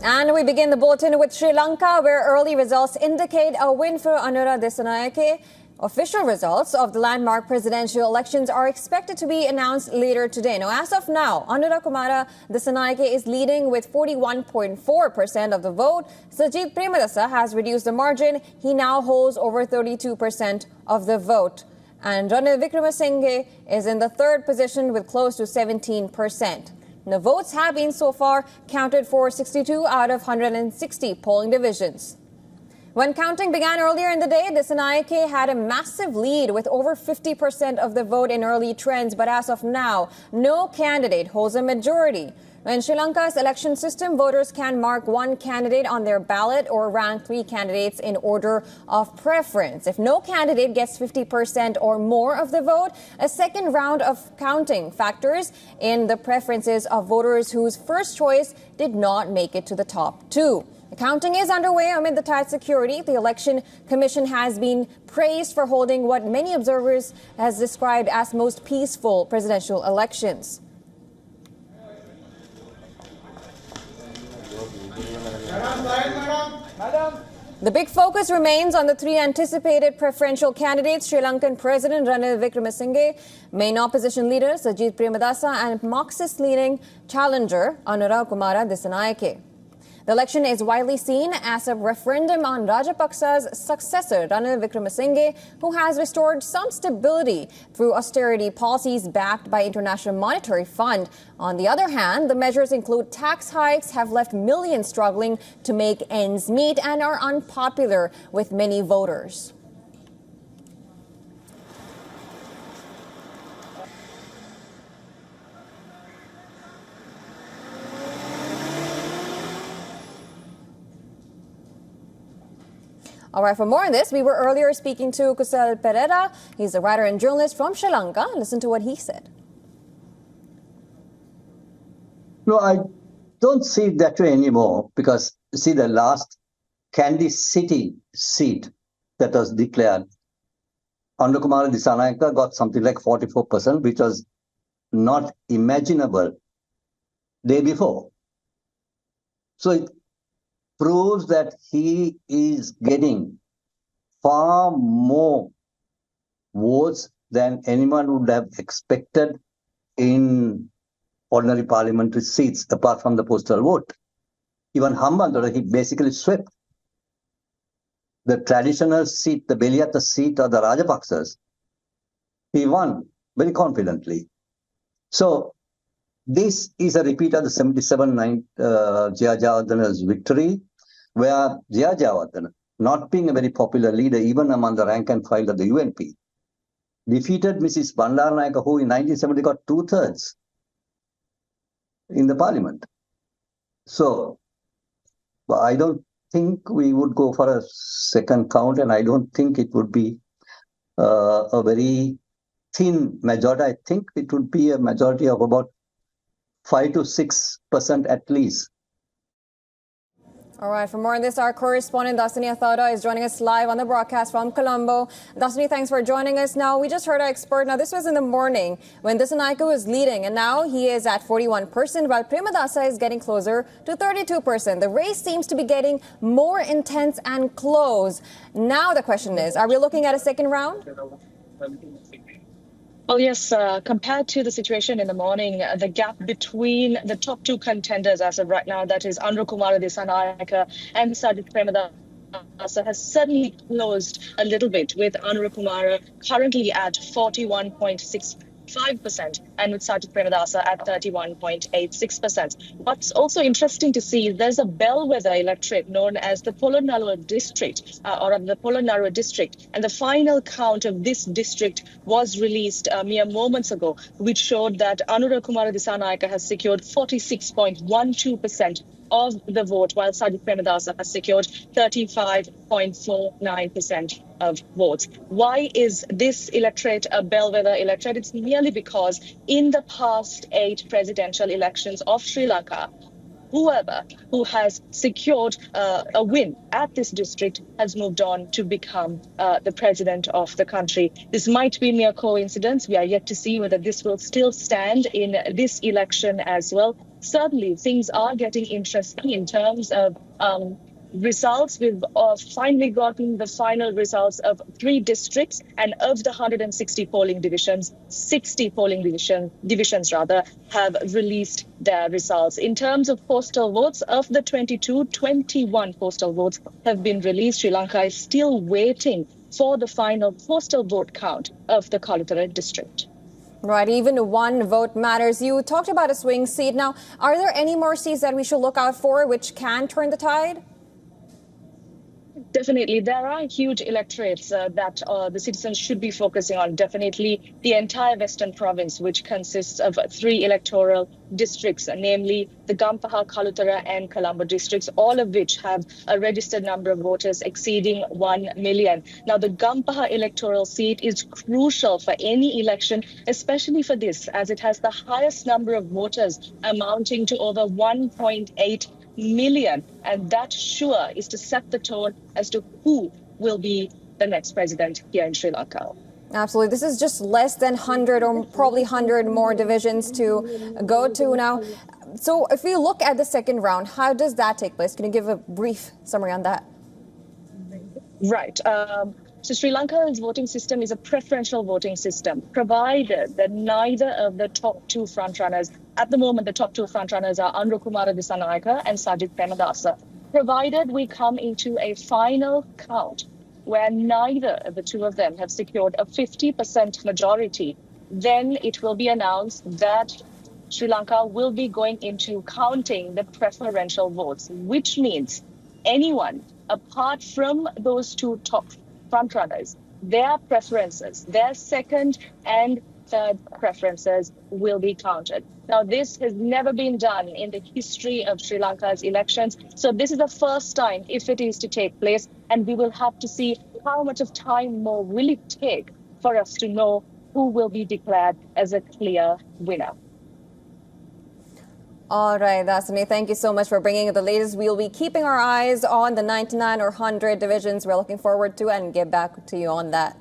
And we begin the bulletin with Sri Lanka, where early results indicate a win for Anura Dissanayake. Official results of the landmark presidential elections are expected to be announced later today. Now, as of now, Anura Kumara Dissanayake is leading with 41.4% of the vote. Sajith Premadasa has reduced the margin. He now holds over 32% of the vote. And Ranil Wickremesinghe is in the third position with close to 17%. The votes have been so far counted for 62 out of 160 polling divisions. When counting began earlier in the day, Dissanayake had a massive lead with over 50% of the vote in early trends. But as of now, no candidate holds a majority. In Sri Lanka's election system, voters can mark one candidate on their ballot or rank three candidates in order of preference. If no candidate gets 50% or more of the vote, a second round of counting factors in the preferences of voters whose first choice did not make it to the top two. The counting is underway amid the tight security. The Election Commission has been praised for holding what many observers has described as most peaceful presidential elections. The big focus remains on the three anticipated preferential candidates: Sri Lankan President Ranil Wickremesinghe, main opposition leader Sajith Premadasa, and Marxist-leaning challenger Anura Kumara Dissanayake. The election is widely seen as a referendum on Rajapaksa's successor, Ranil Wickremesinghe, who has restored some stability through austerity policies backed by International Monetary Fund. On the other hand, the measures include tax hikes, have left millions struggling to make ends meet, and are unpopular with many voters. All right, for more on this, we were earlier speaking to Kusal Pereira. He's a writer and journalist from Sri Lanka. Listen to what he said. No, I don't see it that way anymore because, see, the last Kandy City seat that was declared, Anura Kumara Dissanayake got something like 44%, which was not imaginable day before. So it proves that he is getting far more votes than anyone would have expected in ordinary parliamentary seats, apart from the postal vote. Even Hambantota, he basically swept the traditional seat, the Beliata seat of the Rajapaksas. He won very confidently. So this is a repeat of the 77 Jayajawardana's victory, where Jayajawardana, not being a very popular leader even among the rank and file of the UNP, defeated Mrs. Bandaranaike, who in 1970 got 2/3 in the parliament. So I don't think we would go for a second count, and I don't think it would be a very thin majority. I think it would be a majority of about 5 to 6% at least. All right, for more on this, our correspondent Dasani Athada is joining us live on the broadcast from Colombo. Dasani, thanks for joining us. Now, we just heard our expert. Now, this was in the morning when Dissanayake was leading, and now he is at 41%, while Premadasa is getting closer to 32%. The race seems to be getting more intense and close. Now, the question is, are we looking at a second round? Well, yes, compared to the situation in the morning, the gap between the top two contenders as of right now, that is Anura Kumara Dissanayake and Sajith Premadasa, has suddenly closed a little bit, with Anura Kumara currently at 41.65% and with Sajith Premadasa at 31.86%. What's also interesting to see is there's a bellwether electorate known as the Polonnaruwa district, or the Polonnaruwa district, and the final count of this district was released mere moments ago, which showed that Anura Kumara Dissanayake has secured 46.12% of the vote, while Sajith Premadasa has secured 35.49% of votes. Why is this electorate a bellwether electorate? It's merely because in the past 8 presidential elections of Sri Lanka, whoever who has secured a win at this district has moved on to become the president of the country. This might be mere coincidence. We are yet to see whether this will still stand in this election as well. certainly things are getting interesting in terms of results. We've finally gotten the final results of 3 districts, and of the 160 polling divisions, 60 polling divisions have released their results. In terms of postal votes, of the 22, 21 postal votes have been released. Sri Lanka is still waiting for the final postal vote count of the Kalutara district. Right, even one vote matters. You talked about a swing seat. Now, are there any more seats that we should look out for which can turn the tide? Definitely. There are huge electorates that the citizens should be focusing on. Definitely the entire Western province, which consists of 3 electoral districts, namely the Gampaha, Kalutara and Colombo districts, all of which have a registered number of voters exceeding 1 million. Now, the Gampaha electoral seat is crucial for any election, especially for this, as it has the highest number of voters amounting to over 1.8 million, and that sure is to set the tone as to who will be the next president here in Sri Lanka. Absolutely. This is just less than 100 or probably 100 more divisions to go to now. So if we look at the second round, how does that take place? Can you give a brief summary on that? Right. So Sri Lanka's voting system is a preferential voting system, provided that neither of the top 2 frontrunners, at the moment the top 2 frontrunners are Anurukumara Dissanayake and Sajith Premadasa, provided we come into a final count where neither of the 2 of them have secured a 50% majority, then it will be announced that Sri Lanka will be going into counting the preferential votes, which means anyone apart from those 2 top frontrunners, their preferences, their second and third preferences will be counted. Now, this has never been done in the history of Sri Lanka's elections. So this is the first time, if it is to take place, and we will have to see how much of time more will it take for us to know who will be declared as a clear winner. All right, Dasani, thank you so much for bringing the latest. We'll be keeping our eyes on the 99 or 100 divisions we're looking forward to and get back to you on that.